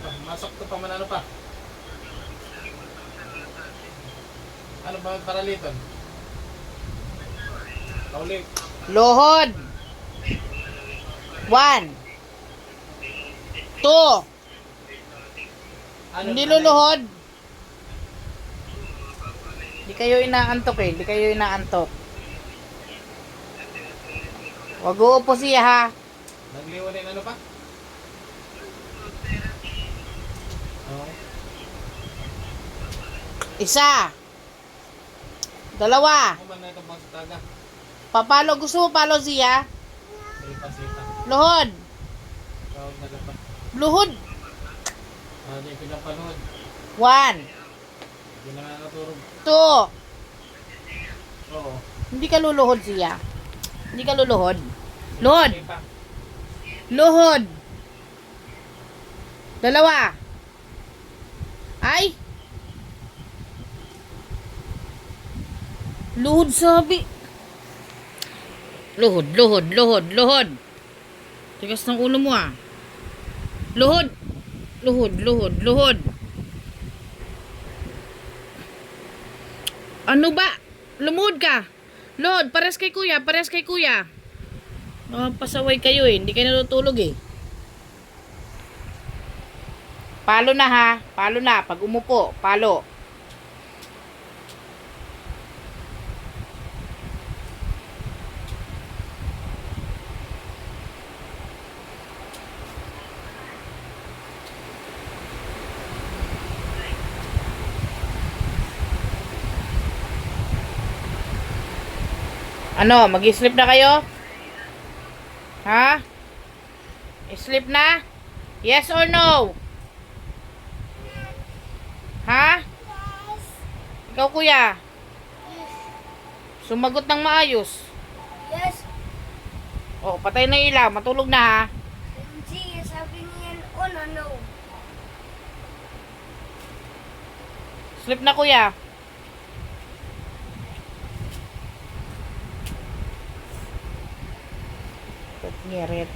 Masok to pa man ano pa? Ano ba ang paraliton? Paulit. Luhod. 1. 2. Ano Hindi nanay? luluhod. Hindi kayo inaantok eh. Hindi kayo inaantok. Wag uupo siya ha. Nagliwanin ano pa? Oo. 1. 2. Ako man na itong pagsitaga. Papalo. Gusto mo palo siya? May pasita. Luhod. Tawag na lang pa. Luhod. Di pinapanood. 1. Di na nga naturog. 2. Oo. Hindi ka luluhod siya. Hindi ka luluhod. Luhod. Sige pa. Luhod. 2. Ay. Luhod sabi. Luhod, luhod, luhod, luhod. Tigas ng ulo mo ah. Luhod. Luhod, luhod, luhod. Ano ba? Lumuhod ka. Luhod, pares kay kuya, pares kay kuya. Pasaway kayo eh. Hindi kayo natutulog eh. Palo na ha. Palo na. Pag umupo, palo. Ano? Mag-sleep na kayo? Ha? Sleep na? Yes or no? Ha? Ikaw kuya? Sumagot ng maayos. Yes. Oh, patay na yung ilaw. Matulog na ha. Sige, sabi niya on or no. Sleep na kuya. Ngirit.